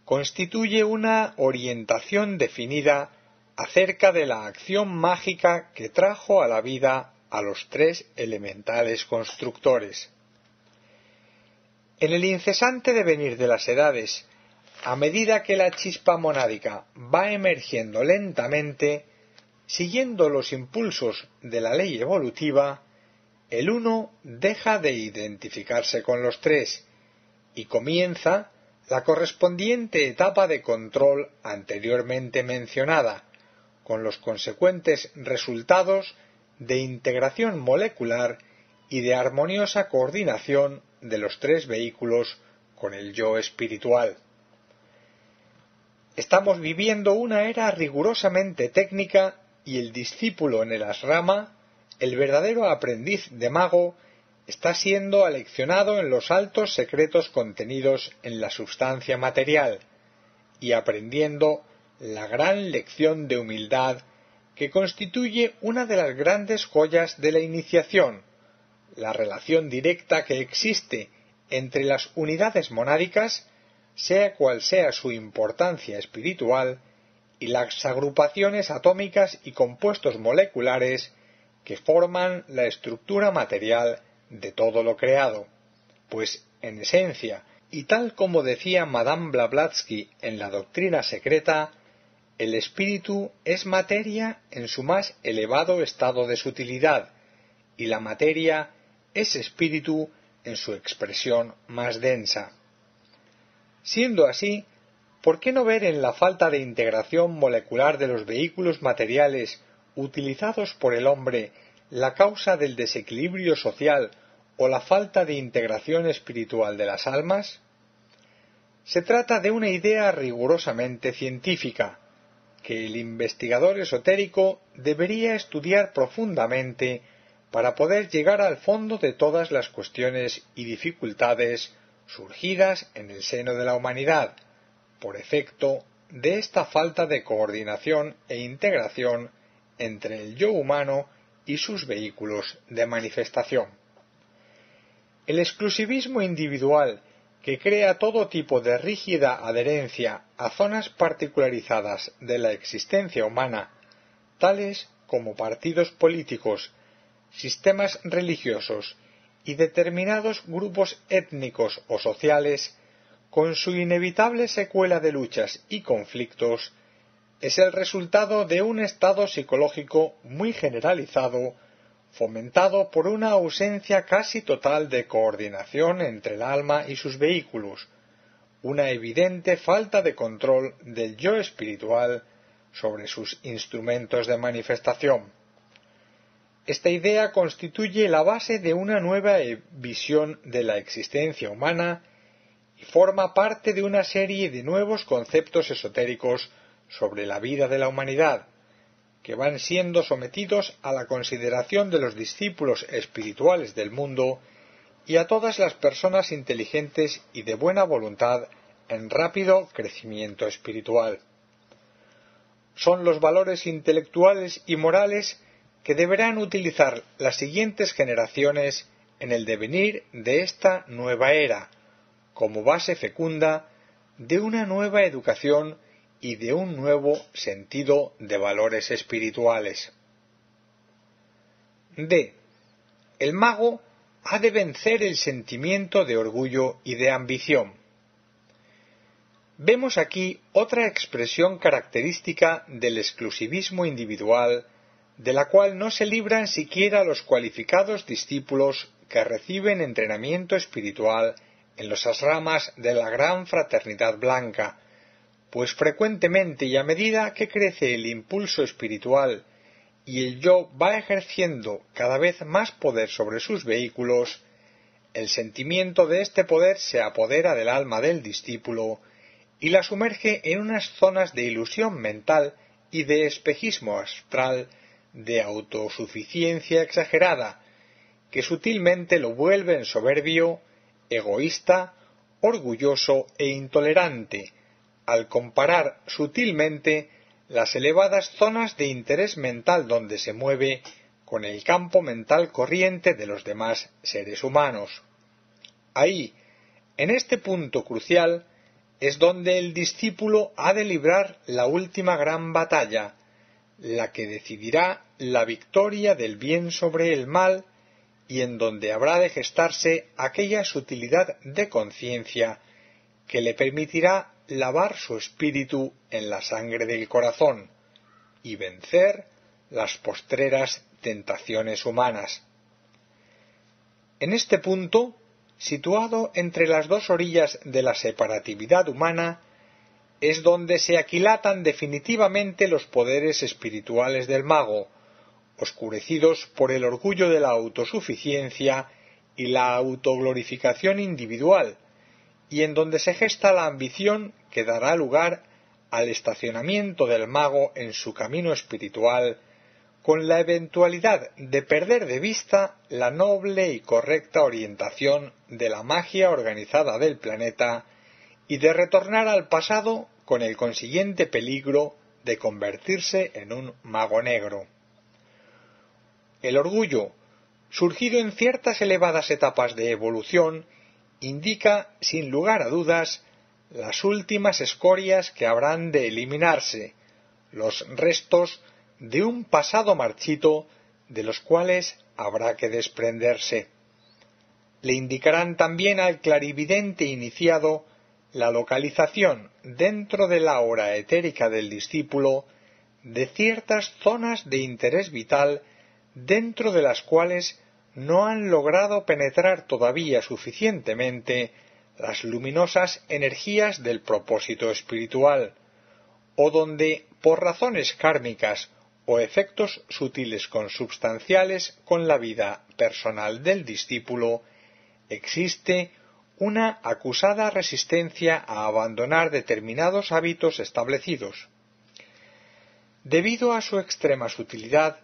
constituye una orientación definida acerca de la acción mágica que trajo a la vida a los tres elementales constructores. En el incesante devenir de las edades, a medida que la chispa monádica va emergiendo lentamente, siguiendo los impulsos de la ley evolutiva, el uno deja de identificarse con los tres y comienza la correspondiente etapa de control anteriormente mencionada, con los consecuentes resultados de integración molecular y de armoniosa coordinación de los tres vehículos con el yo espiritual. Estamos viviendo una era rigurosamente técnica y el discípulo en el asrama, el verdadero aprendiz de mago, está siendo aleccionado en los altos secretos contenidos en la substancia material y aprendiendo la gran lección de humildad que constituye una de las grandes joyas de la iniciación, la relación directa que existe entre las unidades monádicas, sea cual sea su importancia espiritual, y las agrupaciones atómicas y compuestos moleculares que forman la estructura material de todo lo creado, pues, en esencia, y tal como decía Madame Blavatsky en la Doctrina Secreta, el espíritu es materia en su más elevado estado de sutilidad, y la materia es espíritu en su expresión más densa. Siendo así, ¿por qué no ver en la falta de integración molecular de los vehículos materiales utilizados por el hombre la causa del desequilibrio social o la falta de integración espiritual de las almas? Se trata de una idea rigurosamente científica, que el investigador esotérico debería estudiar profundamente para poder llegar al fondo de todas las cuestiones y dificultades surgidas en el seno de la humanidad, por efecto de esta falta de coordinación e integración entre el yo humano y sus vehículos de manifestación. El exclusivismo individual que crea todo tipo de rígida adherencia a zonas particularizadas de la existencia humana, tales como partidos políticos, sistemas religiosos y determinados grupos étnicos o sociales, con su inevitable secuela de luchas y conflictos, es el resultado de un estado psicológico muy generalizado, fomentado por una ausencia casi total de coordinación entre el alma y sus vehículos, una evidente falta de control del yo espiritual sobre sus instrumentos de manifestación. Esta idea constituye la base de una nueva visión de la existencia humana y forma parte de una serie de nuevos conceptos esotéricos sobre la vida de la humanidad, que van siendo sometidos a la consideración de los discípulos espirituales del mundo y a todas las personas inteligentes y de buena voluntad en rápido crecimiento espiritual. Son los valores intelectuales y morales que deberán utilizar las siguientes generaciones en el devenir de esta nueva era, como base fecunda de una nueva educación y de un nuevo sentido de valores espirituales. D. El mago ha de vencer el sentimiento de orgullo y de ambición. Vemos aquí otra expresión característica del exclusivismo individual, de la cual no se libran siquiera los cualificados discípulos que reciben entrenamiento espiritual en los asramas de la Gran Fraternidad Blanca, pues frecuentemente y a medida que crece el impulso espiritual y el yo va ejerciendo cada vez más poder sobre sus vehículos, el sentimiento de este poder se apodera del alma del discípulo y la sumerge en unas zonas de ilusión mental y de espejismo astral de autosuficiencia exagerada, que sutilmente lo vuelven soberbio, egoísta, orgulloso e intolerante, al comparar sutilmente las elevadas zonas de interés mental donde se mueve con el campo mental corriente de los demás seres humanos. Ahí, en este punto crucial, es donde el discípulo ha de librar la última gran batalla, la que decidirá la victoria del bien sobre el mal y en donde habrá de gestarse aquella sutilidad de conciencia que le permitirá lavar su espíritu en la sangre del corazón y vencer las postreras tentaciones humanas. En este punto, situado entre las dos orillas de la separatividad humana, es donde se aquilatan definitivamente los poderes espirituales del mago, oscurecidos por el orgullo de la autosuficiencia y la autoglorificación individual, y en donde se gesta la ambición que dará lugar al estacionamiento del mago en su camino espiritual, con la eventualidad de perder de vista la noble y correcta orientación de la magia organizada del planeta y de retornar al pasado con el consiguiente peligro de convertirse en un mago negro. El orgullo, surgido en ciertas elevadas etapas de evolución, indica, sin lugar a dudas, las últimas escorias que habrán de eliminarse, los restos de un pasado marchito de los cuales habrá que desprenderse. Le indicarán también al clarividente iniciado la localización dentro del aura etérica del discípulo de ciertas zonas de interés vital dentro de las cuales no han logrado penetrar todavía suficientemente las luminosas energías del propósito espiritual, o donde, por razones kármicas o efectos sutiles consubstanciales con la vida personal del discípulo, existe una acusada resistencia a abandonar determinados hábitos establecidos. Debido a su extrema sutilidad,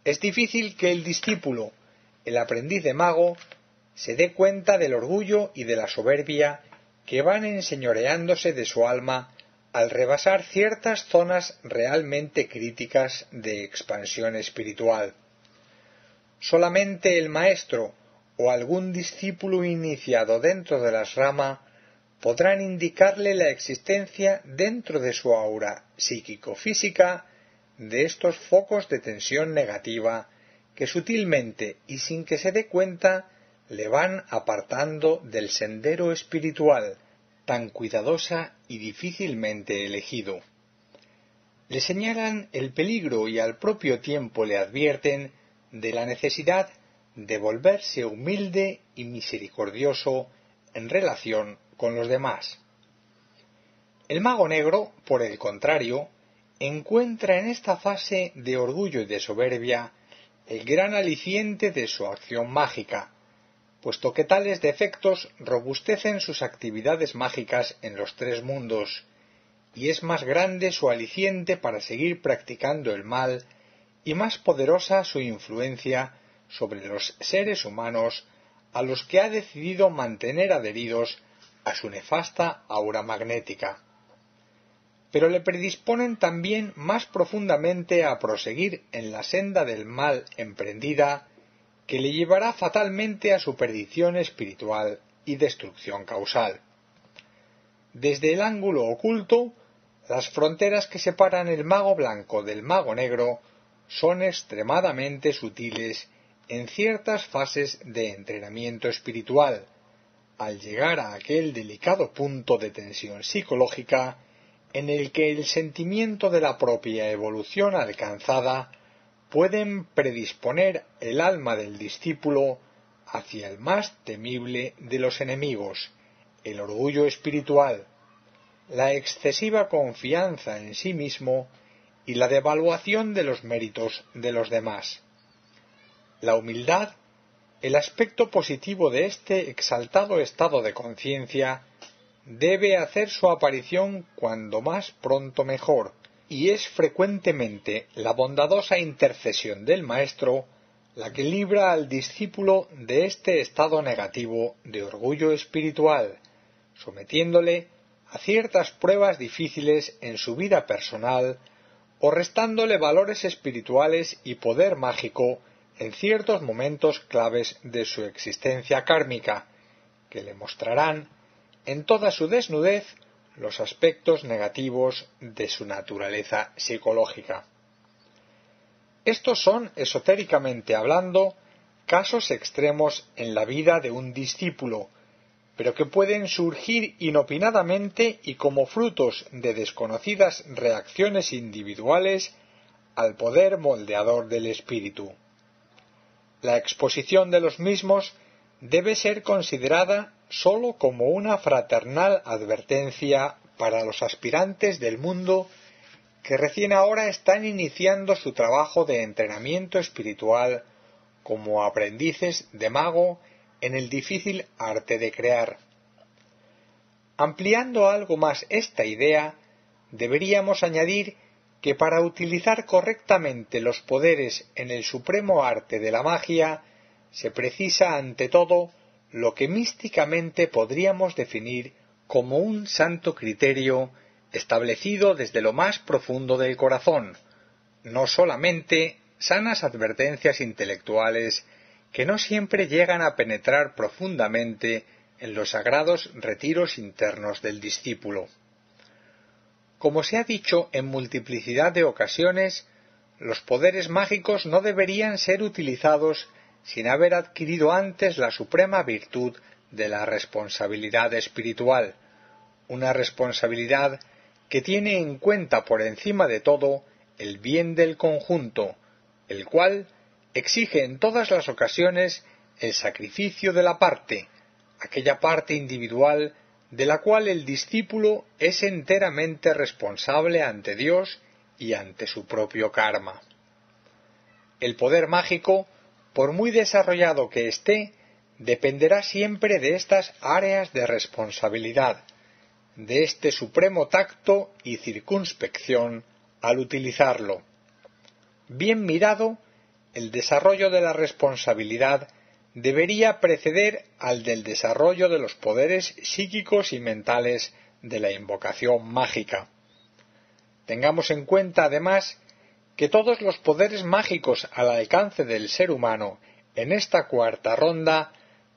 es difícil que el discípulo, el aprendiz de mago, se dé cuenta del orgullo y de la soberbia que van enseñoreándose de su alma al rebasar ciertas zonas realmente críticas de expansión espiritual. Solamente el maestro o algún discípulo iniciado dentro de las ramas podrán indicarle la existencia dentro de su aura psíquico-física de estos focos de tensión negativa que sutilmente y sin que se dé cuenta le van apartando del sendero espiritual tan cuidadosa y difícilmente elegido. Le señalan el peligro y al propio tiempo le advierten de la necesidad de volverse humilde y misericordioso en relación con los demás. El mago negro, por el contrario, encuentra en esta fase de orgullo y de soberbia el gran aliciente de su acción mágica, puesto que tales defectos robustecen sus actividades mágicas en los tres mundos, y es más grande su aliciente para seguir practicando el mal y más poderosa su influencia sobre los seres humanos a los que ha decidido mantener adheridos a su nefasta aura magnética. Pero le predisponen también más profundamente a proseguir en la senda del mal emprendida que le llevará fatalmente a su perdición espiritual y destrucción causal. Desde el ángulo oculto, las fronteras que separan el mago blanco del mago negro son extremadamente sutiles en ciertas fases de entrenamiento espiritual, al llegar a aquel delicado punto de tensión psicológica en el que el sentimiento de la propia evolución alcanzada pueden predisponer el alma del discípulo hacia el más temible de los enemigos, el orgullo espiritual, la excesiva confianza en sí mismo y la devaluación de los méritos de los demás. La humildad, el aspecto positivo de este exaltado estado de conciencia, debe hacer su aparición cuando más pronto mejor, y es frecuentemente la bondadosa intercesión del maestro la que libra al discípulo de este estado negativo de orgullo espiritual, sometiéndole a ciertas pruebas difíciles en su vida personal o restándole valores espirituales y poder mágico en ciertos momentos claves de su existencia kármica, que le mostrarán en toda su desnudez los aspectos negativos de su naturaleza psicológica. Estos son, esotéricamente hablando, casos extremos en la vida de un discípulo, pero que pueden surgir inopinadamente y como frutos de desconocidas reacciones individuales al poder moldeador del espíritu. La exposición de los mismos debe ser considerada sólo como una fraternal advertencia para los aspirantes del mundo que recién ahora están iniciando su trabajo de entrenamiento espiritual como aprendices de mago en el difícil arte de crear. Ampliando algo más esta idea, deberíamos añadir que para utilizar correctamente los poderes en el supremo arte de la magia se precisa ante todo lo que místicamente podríamos definir como un santo criterio establecido desde lo más profundo del corazón, no solamente sanas advertencias intelectuales que no siempre llegan a penetrar profundamente en los sagrados retiros internos del discípulo. Como se ha dicho en multiplicidad de ocasiones, los poderes mágicos no deberían ser utilizados sin haber adquirido antes la suprema virtud de la responsabilidad espiritual, una responsabilidad que tiene en cuenta por encima de todo el bien del conjunto, el cual exige en todas las ocasiones el sacrificio de la parte, aquella parte individual de la cual el discípulo es enteramente responsable ante Dios y ante su propio karma. El poder mágico, por muy desarrollado que esté, dependerá siempre de estas áreas de responsabilidad, de este supremo tacto y circunspección al utilizarlo. Bien mirado, el desarrollo de la responsabilidad debería preceder al del desarrollo de los poderes psíquicos y mentales de la invocación mágica. Tengamos en cuenta, además, que todos los poderes mágicos al alcance del ser humano en esta cuarta ronda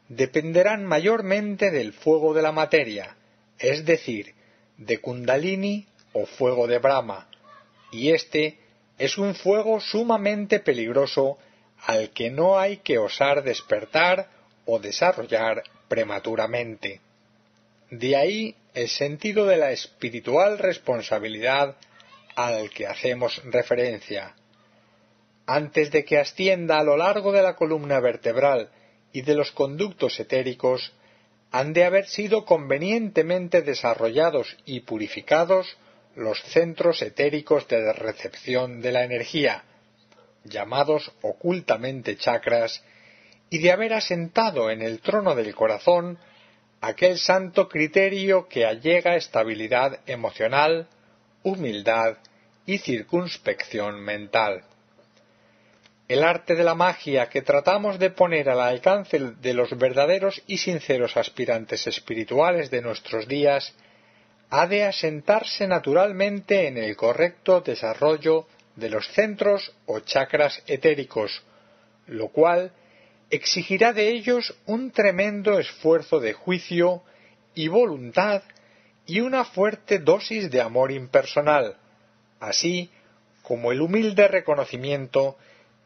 dependerán mayormente del fuego de la materia, es decir, de Kundalini o fuego de Brahma, y este es un fuego sumamente peligroso al que no hay que osar despertar o desarrollar prematuramente. De ahí el sentido de la espiritual responsabilidad al que hacemos referencia. Antes de que ascienda a lo largo de la columna vertebral y de los conductos etéricos, han de haber sido convenientemente desarrollados y purificados los centros etéricos de recepción de la energía, llamados ocultamente chakras, y de haber asentado en el trono del corazón aquel santo criterio que allega estabilidad emocional, humildad y circunspección mental. El arte de la magia que tratamos de poner al alcance de los verdaderos y sinceros aspirantes espirituales de nuestros días ha de asentarse naturalmente en el correcto desarrollo de los centros o chakras etéricos, lo cual exigirá de ellos un tremendo esfuerzo de juicio y voluntad y una fuerte dosis de amor impersonal, así como el humilde reconocimiento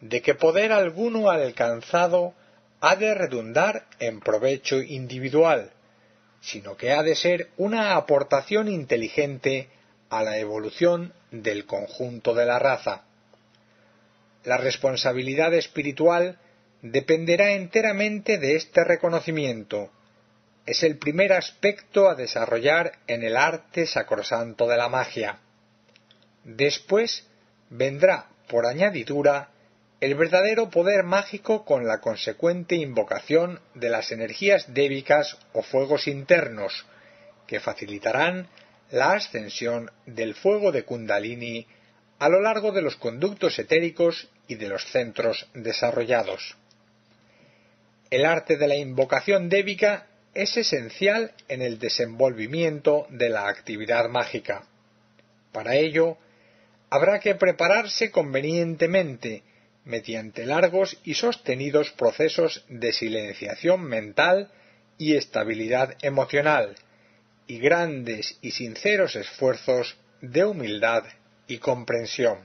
de que poder alguno alcanzado ha de redundar en provecho individual, sino que ha de ser una aportación inteligente a la evolución del conjunto de la raza. La responsabilidad espiritual dependerá enteramente de este reconocimiento. Es el primer aspecto a desarrollar en el arte sacrosanto de la magia. Después vendrá, por añadidura, el verdadero poder mágico con la consecuente invocación de las energías débicas o fuegos internos, que facilitarán la ascensión del fuego de Kundalini a lo largo de los conductos etéricos y de los centros desarrollados. El arte de la invocación débica es esencial en el desenvolvimiento de la actividad mágica. Para ello, habrá que prepararse convenientemente mediante largos y sostenidos procesos de silenciación mental y estabilidad emocional, y grandes y sinceros esfuerzos de humildad y comprensión.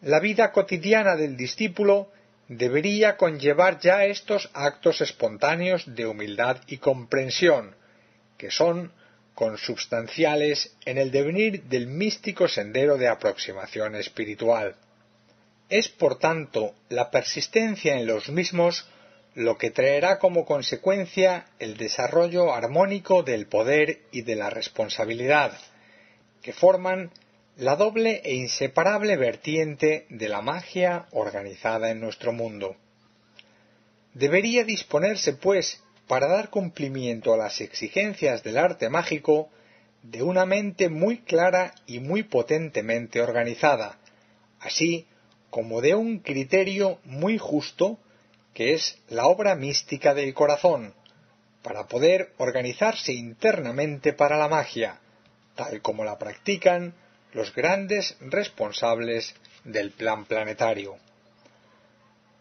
La vida cotidiana del discípulo debería conllevar ya estos actos espontáneos de humildad y comprensión, que son consubstanciales en el devenir del místico sendero de aproximación espiritual. Es, por tanto, la persistencia en los mismos lo que traerá como consecuencia el desarrollo armónico del poder y de la responsabilidad, que forman la doble e inseparable vertiente de la magia organizada en nuestro mundo. Debería disponerse, pues, para dar cumplimiento a las exigencias del arte mágico, de una mente muy clara y muy potentemente organizada, así como de un criterio muy justo, que es la obra mística del corazón, para poder organizarse internamente para la magia, tal como la practican los grandes responsables del plan planetario.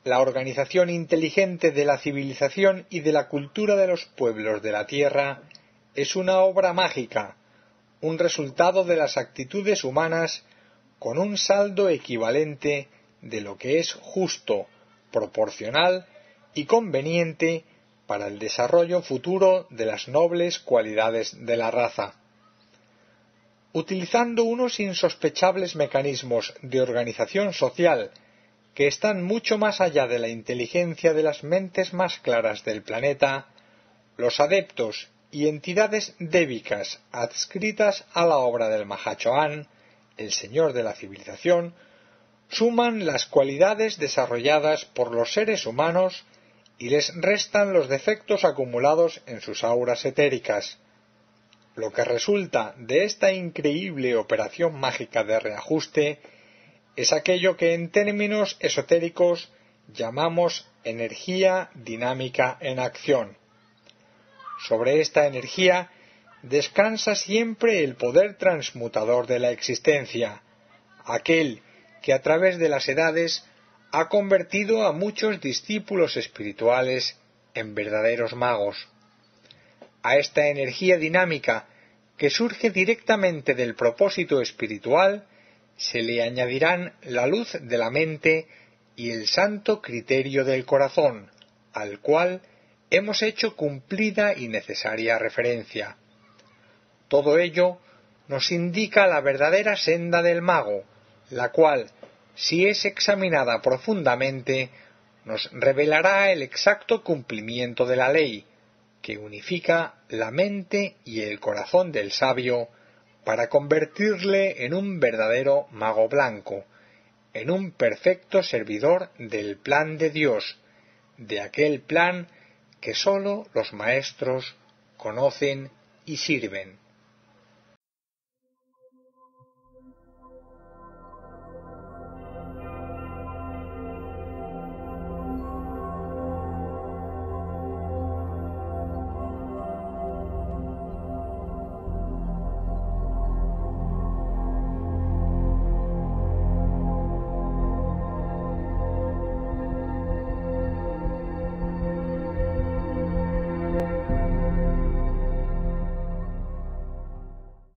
La organización inteligente de la civilización y de la cultura de los pueblos de la Tierra es una obra mágica, un resultado de las actitudes humanas con un saldo equivalente de lo que es justo, proporcional y conveniente para el desarrollo futuro de las nobles cualidades de la raza. Utilizando unos insospechables mecanismos de organización social que están mucho más allá de la inteligencia de las mentes más claras del planeta, los adeptos y entidades débicas adscritas a la obra del Mahachohan, el Señor de la Civilización, suman las cualidades desarrolladas por los seres humanos y les restan los defectos acumulados en sus auras etéricas. Lo que resulta de esta increíble operación mágica de reajuste es aquello que en términos esotéricos llamamos energía dinámica en acción. Sobre esta energía descansa siempre el poder transmutador de la existencia, aquel que a través de las edades ha convertido a muchos discípulos espirituales en verdaderos magos. A esta energía dinámica que surge directamente del propósito espiritual se le añadirán la luz de la mente y el santo criterio del corazón, al cual hemos hecho cumplida y necesaria referencia. Todo ello nos indica la verdadera senda del mago, la cual, si es examinada profundamente, nos revelará el exacto cumplimiento de la ley, que unifica la mente y el corazón del sabio para convertirle en un verdadero mago blanco, en un perfecto servidor del plan de Dios, de aquel plan que sólo los maestros conocen y sirven.